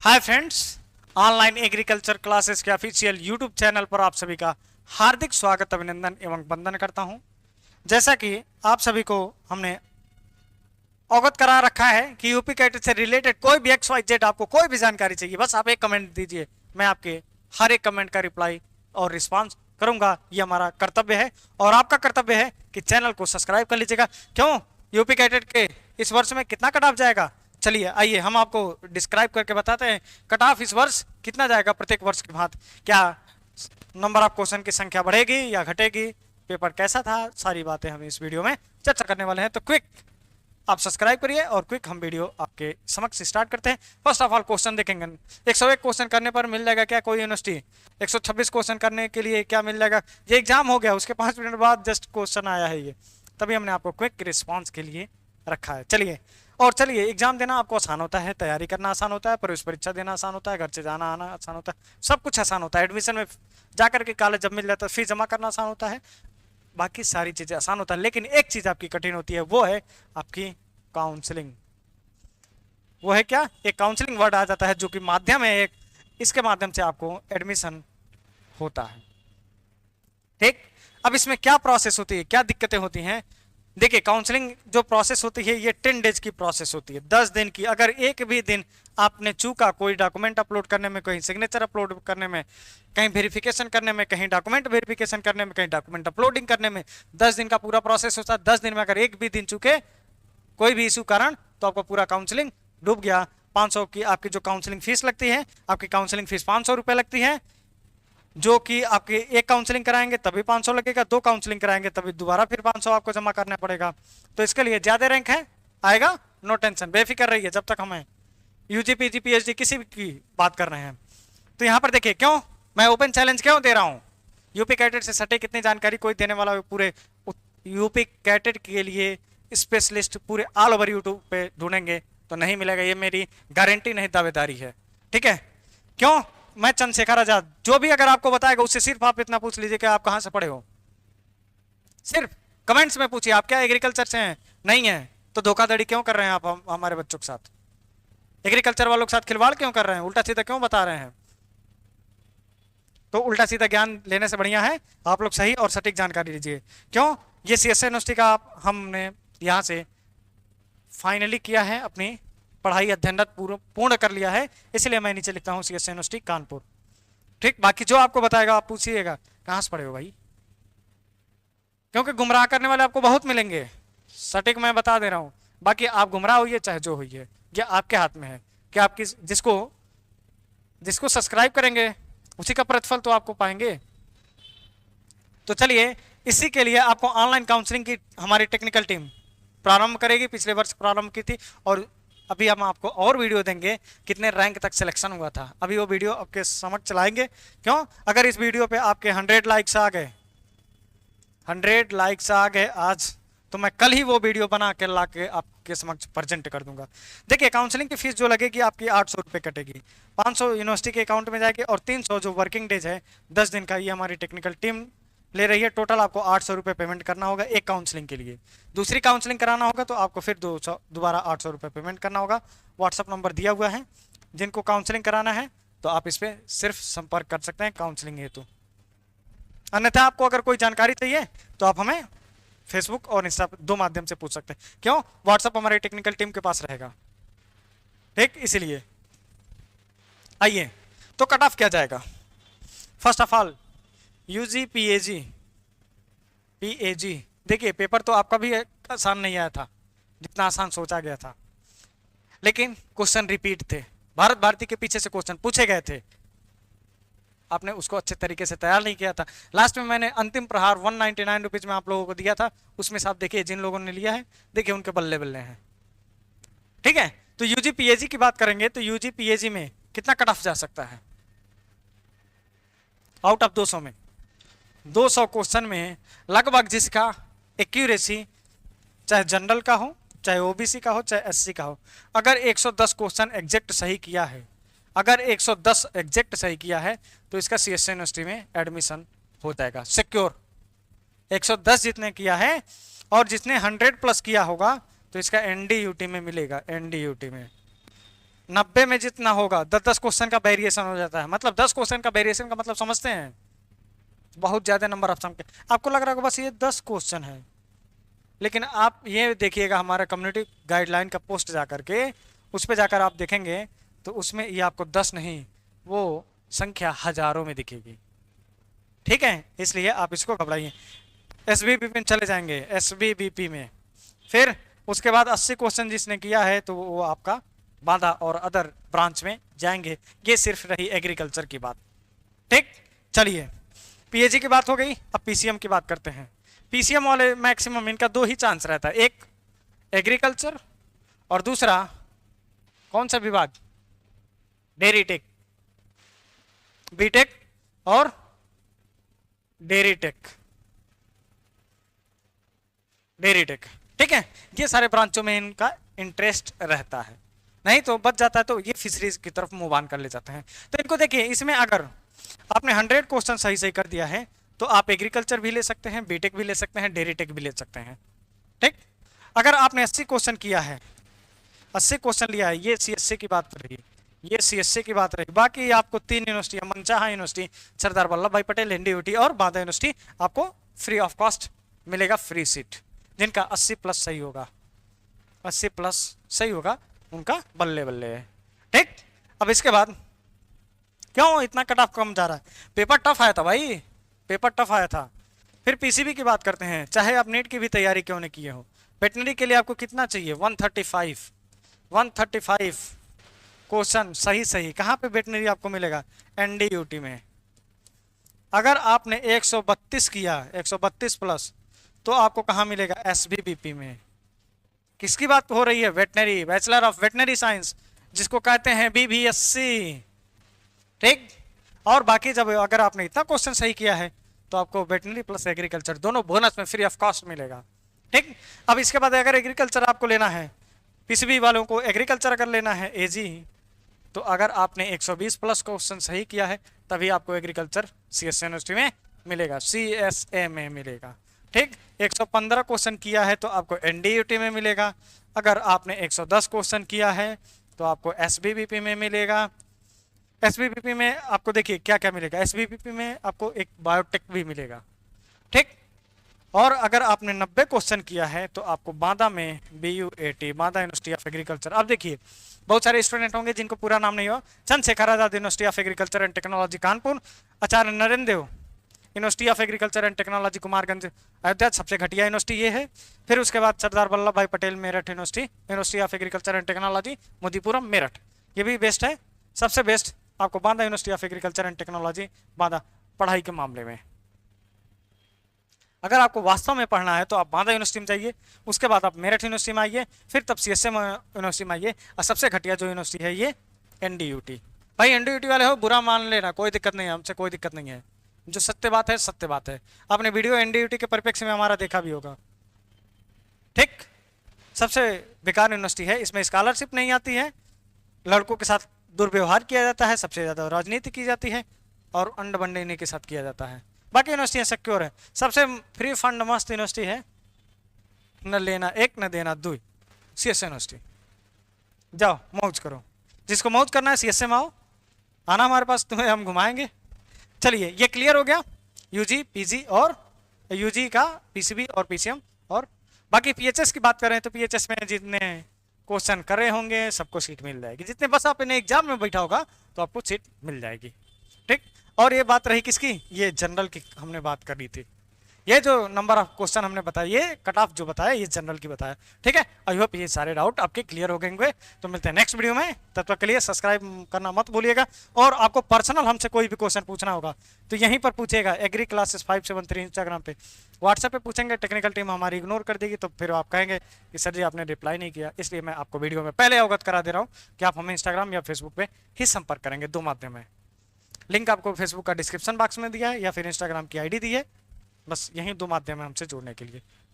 Hi friends, online agriculture classes के official YouTube channel पर आप सभी का हार्दिक स्वागत, अभिनंदन एवं वंदन करता हूं। जैसा कि आप सभी को हमने अवगत करा रखा है कि यूपी कैट से रिलेटेड कोई भी XYZ आपको कोई भी जानकारी चाहिए, बस आप एक कमेंट दीजिए, मैं आपके हर एक कमेंट का रिप्लाई और रिस्पांस करूंगा। ये हमारा कर्तव्य है और आपका कर्तव्य है कि चैनल को सब्सक्राइब कर लीजिएगा। क्यों, यूपी कैटेट के इस वर्ष में कितना कट ऑफ जाएगा, चलिए आइए हम आपको डिस्क्राइब करके बताते हैं। कट ऑफ इस वर्ष कितना जाएगा प्रत्येक वर्ष के बाद, क्या नंबर ऑफ क्वेश्चन की संख्या बढ़ेगी या घटेगी, पेपर कैसा था, सारी बातें हम इस वीडियो में चर्चा करने वाले हैं। तो क्विक आप सब्सक्राइब करिए और क्विक हम वीडियो आपके समक्ष स्टार्ट करते हैं। फर्स्ट ऑफ ऑल क्वेश्चन देखेंगे। 101 क्वेश्चन करने पर मिल जाएगा क्या कोई यूनिवर्सिटी? 126 क्वेश्चन करने के लिए क्या मिल जाएगा? ये एग्जाम हो गया, उसके 5 मिनट बाद जस्ट क्वेश्चन आया है, ये तभी हमने आपको क्विक रिस्पॉन्स के लिए रखा है। चलिए एग्जाम देना आपको आसान होता है, तैयारी करना आसान होता है, प्रवेश परीक्षा देना आसान होता है, घर से जाना आना आसान होता है, सब कुछ आसान होता है। एडमिशन में जाकर के कॉलेज जब मिल जाता है फीस जमा करना आसान होता है, बाकी सारी चीजें आसान होता है। लेकिन एक चीज आपकी कठिन होती है, वो है आपकी काउंसलिंग। वो है क्या? एक काउंसलिंग वर्ड आ जाता है जो कि माध्यम है एक, इसके माध्यम से आपको एडमिशन होता है। ठीक, अब इसमें क्या प्रोसेस होती है, क्या दिक्कतें होती हैं? देखिए, काउंसलिंग जो प्रोसेस होती है ये 10 डेज की प्रोसेस होती है, 10 दिन की। अगर एक भी दिन आपने चूका, कोई डॉक्यूमेंट अपलोड करने में, कहीं सिग्नेचर अपलोड करने में, कहीं वेरिफिकेशन करने में, कहीं डॉक्यूमेंट वेरिफिकेशन करने में, कहीं डॉक्यूमेंट अपलोडिंग करने में, 10 दिन का पूरा प्रोसेस होता है। 10 दिन में अगर एक भी दिन चूके कोई भी इशू कारण, तो आपका पूरा काउंसलिंग डूब गया। 500 की आपकी जो काउंसलिंग फीस लगती है, आपकी काउंसलिंग फीस 500 रुपए लगती है, जो कि आपके एक काउंसलिंग कराएंगे तभी 500 लगेगा, 2 काउंसलिंग कराएंगे तभी दोबारा फिर 500 आपको जमा करना पड़ेगा। तो इसके लिए ज्यादा रैंक है आएगा, नो टेंशन, बेफिक्र रहिए। जब तक हमें यूजी पीजी पीएचडी किसी की बात कर रहे हैं, तो यहाँ पर देखिए, क्यों मैं ओपन चैलेंज क्यों दे रहा हूँ? यूपी कैटेट से सटे कितनी जानकारी कोई देने वाला पूरे यूपी कैटेट के लिए स्पेशलिस्ट पूरे ऑल ओवर यूट्यूब पे ढूंढेंगे तो नहीं मिलेगा, ये मेरी गारंटी नहीं, दावेदारी है। ठीक है, क्यों? मैं चंद्रशेखर आजाद, जो भी अगर आपको बताएगा उससे सिर्फ आप इतना पूछ लीजिए कि आप कहां से पढ़े हो। सिर्फ कमेंट्स में पूछिए आप क्या एग्रीकल्चर से हैं, नहीं है तो धोखाधड़ी क्यों कर रहे हैं आप हमारे बच्चों के साथ? एग्रीकल्चर वालों के साथ खिलवाड़ क्यों कर रहे हैं, उल्टा सीधा क्यों बता रहे हैं? तो उल्टा सीधा ज्ञान लेने से बढ़िया है आप लोग सही और सटीक जानकारी लीजिए। क्यों? ये सीएसए यूनिवर्सिटी का हमने यहां से फाइनली किया है, अपनी पढ़ाई अध्ययनरत पूर्ण कर लिया है, इसलिए मैं नीचे लिखता हूं सीएसए यूनिवर्सिटी कानपुर। ठीक, बाकी जो आपको बताएगा आप पूछिएगा कहां से पढ़े हो भाई, क्योंकि गुमराह करने वाले आपको बहुत मिलेंगे, सटीक मैं बता दे रहा हूं। बाकी आप गुमराह होइए चाहे जो होइए, ये आपके हाथ में है कि आप जिसको सब्सक्राइब करेंगे उसी का प्रतिफल तो आपको पाएंगे। तो चलिए, इसी के लिए आपको ऑनलाइन काउंसलिंग की हमारी टेक्निकल टीम प्रारंभ करेगी, पिछले वर्ष प्रारंभ की थी, और अभी हम आपको और वीडियो देंगे कितने रैंक तक सिलेक्शन हुआ था, अभी वो वीडियो आपके समक्ष चलाएंगे। क्यों? अगर इस वीडियो पे आपके 100 लाइक्स आ गए, 100 लाइक्स आ गए आज, तो मैं कल ही वो वीडियो बना के ला के आपके समक्ष प्रेजेंट कर दूंगा। देखिए, काउंसलिंग की फीस जो लगेगी आपकी 800 रुपये कटेगी, 500 यूनिवर्सिटी के अकाउंट में जाएगी और 300 जो वर्किंग डेज है 10 दिन का, ये हमारी टेक्निकल टीम ले रही है। टोटल आपको 800 रुपये पेमेंट करना होगा एक काउंसलिंग के लिए। दूसरी काउंसलिंग कराना होगा तो आपको फिर दोबारा 800 रुपये पेमेंट करना होगा। व्हाट्सअप नंबर दिया हुआ है, जिनको काउंसलिंग कराना है तो आप इस पर सिर्फ संपर्क कर सकते हैं काउंसलिंग हेतु। अन्यथा आपको अगर कोई जानकारी चाहिए तो आप हमें फेसबुक और इंस्टा 2 माध्यम से पूछ सकते हैं। क्यों? व्हाट्सअप हमारी टेक्निकल टीम के पास रहेगा। ठीक, इसीलिए आइए, तो कट ऑफ क्या जाएगा? फर्स्ट ऑफ ऑल यूजी पीएजी देखिए, पेपर तो आपका भी आसान नहीं आया था जितना आसान सोचा गया था, लेकिन क्वेश्चन रिपीट थे, भारत भारती के पीछे से क्वेश्चन पूछे गए थे, आपने उसको अच्छे तरीके से तैयार नहीं किया था। लास्ट में मैंने अंतिम प्रहार 199 रुपीज में आप लोगों को दिया था, उसमें से आप देखिए जिन लोगों ने लिया है, देखिए उनके बल्ले बल्ले हैं। ठीक है, तो यूजी पीएजी की बात करेंगे तो यूजी पीएजी में कितना कट ऑफ जा सकता है? आउट ऑफ 200 में 200 क्वेश्चन में लगभग जिसका एक्यूरेसी चाहे जनरल का हो, चाहे ओबीसी का हो, चाहे एससी का हो, अगर 110 क्वेश्चन एग्जैक्ट सही किया है, अगर 110 एग्जैक्ट सही किया है तो इसका सीएसए यूनिवर्सिटी में एडमिशन हो जाएगा सिक्योर। 110 जितने किया है और जिसने 100 प्लस किया होगा तो इसका एनडीयूटी में मिलेगा, एनडीयूटी में। 90 में जितना होगा 10-10 क्वेश्चन का वेरिएशन हो जाता है। मतलब 10 क्वेश्चन का वेरिएशन का मतलब समझते हैं, बहुत ज्यादा नंबर ऑफ सम के। आपको लग रहा होगा बस ये 10 क्वेश्चन है, लेकिन आप ये देखिएगा हमारा कम्युनिटी गाइडलाइन का पोस्ट जा करके उस पर जाकर आप देखेंगे तो उसमें ये आपको 10 नहीं, वो संख्या हजारों में दिखेगी। ठीक है, इसलिए आप इसको घबराइए। एसबीबीपी में चले जाएंगे, एसबीबीपी में फिर उसके बाद 80 क्वेश्चन जिसने किया है तो वो आपका बांधा और अदर ब्रांच में जाएंगे। ये सिर्फ रही एग्रीकल्चर की बात। ठीक, चलिए पीएजी की बात हो गई, अब पीसीएम की बात करते हैं। पीसीएम वाले मैक्सिमम इनका 2 ही चांस रहता है, एक एग्रीकल्चर और दूसरा कौन सा विभाग, डेयरी टेक, बीटेक और डेयरी टेक, डेयरी टेक। ठीक है, ये सारे ब्रांचों में इनका इंटरेस्ट रहता है, नहीं तो बच जाता है तो ये फिशरीज की तरफ मूव ऑन कर ले जाते हैं। तो इनको देखिए, इसमें अगर आपने 100 क्वेश्चन सही सही कर दिया है तो आप एग्रीकल्चर भी ले सकते हैं, बीटेक भी ले सकते हैं, डेयरी टेक भी ले सकते हैं। ठीक, अगर आपने 80 क्वेश्चन किया है, 80 क्वेश्चन लिया है, ये सीएससी की बात रही, ये सीएससी की बात रही। बाकी आपको 3 यूनिवर्सिटी, मनचाहा यूनिवर्सिटी, सरदार वल्लभ भाई पटेल, एनडीयूटी और बांदा यूनिवर्सिटी आपको फ्री ऑफ कॉस्ट मिलेगा, फ्री सीट। जिनका 80 प्लस सही होगा, 80 प्लस सही होगा, उनका बल्ले बल्ले है। ठीक, अब इसके बाद क्यों इतना कट ऑफ कम जा रहा है? पेपर टफ आया था भाई, पेपर टफ आया था। फिर पीसीबी की बात करते हैं, चाहे आप नीट की भी तैयारी क्यों नहीं किए हो, वेटनरी के लिए आपको कितना चाहिए, 135 क्वेश्चन सही सही। कहाँ पे वेटनरी आपको मिलेगा, एनडीयूटी में। अगर आपने 132 किया, 132 प्लस, तो आपको कहाँ मिलेगा, एसबीबीपी में। किसकी बात हो रही है, veterinary, bachelor of veterinary science, जिसको कहते हैं बीबीएससी। ठीक, और बाकी जब अगर आपने इतना क्वेश्चन सही किया है तो आपको वेटनरी प्लस एग्रीकल्चर दोनों बोनस में फ्री ऑफ कॉस्ट मिलेगा। ठीक, अब इसके बाद अगर एग्रीकल्चर आपको लेना है, पीसीबी वालों को एग्रीकल्चर अगर लेना है एजी, तो अगर आपने 120 प्लस क्वेश्चन सही किया है तभी आपको एग्रीकल्चर सीएसए यूनिवर्सिटी में मिलेगा, सीएसए में मिलेगा। ठीक, 115 क्वेश्चन किया है तो आपको एनडीयूटी में मिलेगा। अगर आपने 110 क्वेश्चन किया है तो आपको एसबीबीपी में मिलेगा। एसबीबीपी में आपको देखिए क्या क्या मिलेगा, एसबीबीपी में आपको एक बायोटेक भी मिलेगा। ठीक, और अगर आपने 90 क्वेश्चन किया है तो आपको बांदा में BUAT, Banda university of agriculture. अब देखिए बहुत सारे स्टूडेंट होंगे जिनको पूरा नाम नहीं हो, Chandrashekhar Azad university of agriculture and technology Kanpur, Acharya Narendra Dev university of agriculture and technology Kumarganj Ayodhya, सबसे घटिया यूनिवर्सिटी ये है। फिर उसके बाद सरदार वल्लभ भाई Patel Meerut university, university of agriculture and technology Modipuram Meerut, ये भी बेस्ट है। सबसे बेस्ट आपको Banda university of agriculture and technology Banda, पढ़ाई के मामले में। अगर आपको वास्तव में पढ़ना है तो आप बांदा यूनिवर्सिटी में जाइए, उसके बाद आप मेरठ यूनिवर्सिटी में आइए, फिर तब सीएसए यूनिवर्सिटी में आइए, और सबसे घटिया जो यूनिवर्सिटी है ये एनडीयूटी। भाई एनडीयूटी वाले हो बुरा मान लेना, कोई दिक्कत नहीं है, हमसे कोई दिक्कत नहीं है, जो सत्य बात है सत्य बात है। आपने वीडियो एनडीयूटी के परिप्रेक्ष्य में हमारा देखा भी होगा। ठीक, सबसे बेकार यूनिवर्सिटी है, इसमें स्कॉलरशिप नहीं आती है, लड़कों के साथ दुर्व्यवहार किया जाता है, सबसे ज्यादा राजनीति की जाती है और अंड बंडेने के साथ किया जाता है। बाकी यूनिवर्सिटियां सिक्योर है, सबसे फ्री फंड मस्त यूनिवर्सिटी है, न लेना एक न देना दुई, सीएसए यूनिवर्सिटी। जाओ मौज करो, जिसको मौज करना है सीएसए में आओ, आना हमारे पास, तुम्हें हम घुमाएंगे। चलिए ये क्लियर हो गया, यूजी पीजी और यूजी का पीसीबी और पीसीएम। और बाकी पीएचएस की बात करें तो पीएचएस में जितने क्वेश्चन कर रहे होंगे सबको सीट मिल जाएगी, जितने बस आपने एग्जाम में बैठा होगा तो आपको सीट मिल जाएगी। ठीक, और ये बात रही किसकी, ये जनरल की हमने बात करी थी, ये जो नंबर ऑफ क्वेश्चन हमने बताया, ये कट ऑफ जो बताया ये जनरल की बताया। ठीक है, आई होप ये सारे डाउट आपके क्लियर हो गए। तो मिलते हैं नेक्स्ट वीडियो में, तब तक के लिए सब्सक्राइब करना मत भूलिएगा। और आपको पर्सनल हमसे कोई भी क्वेश्चन पूछना होगा तो यहीं पर पूछेगा, एग्री क्लासेस 573 इंस्टाग्राम पे, व्हाट्सएप पे पूछेंगे, टेक्निकल टीम हमारी इग्नोर कर देगी, तो फिर आप कहेंगे कि सर जी आपने रिप्लाई नहीं किया। इसलिए मैं आपको वीडियो में पहले अवगत करा दे रहा हूँ कि आप हमें इंस्टाग्राम या फेसबुक पे ही संपर्क करेंगे, 2 माध्यम है। लिंक आपको फेसबुक का डिस्क्रिप्शन बॉक्स में दिया है या फिर इंस्टाग्राम की आईडी दी है, बस यही 2 माध्यम है हमसे जुड़ने के लिए।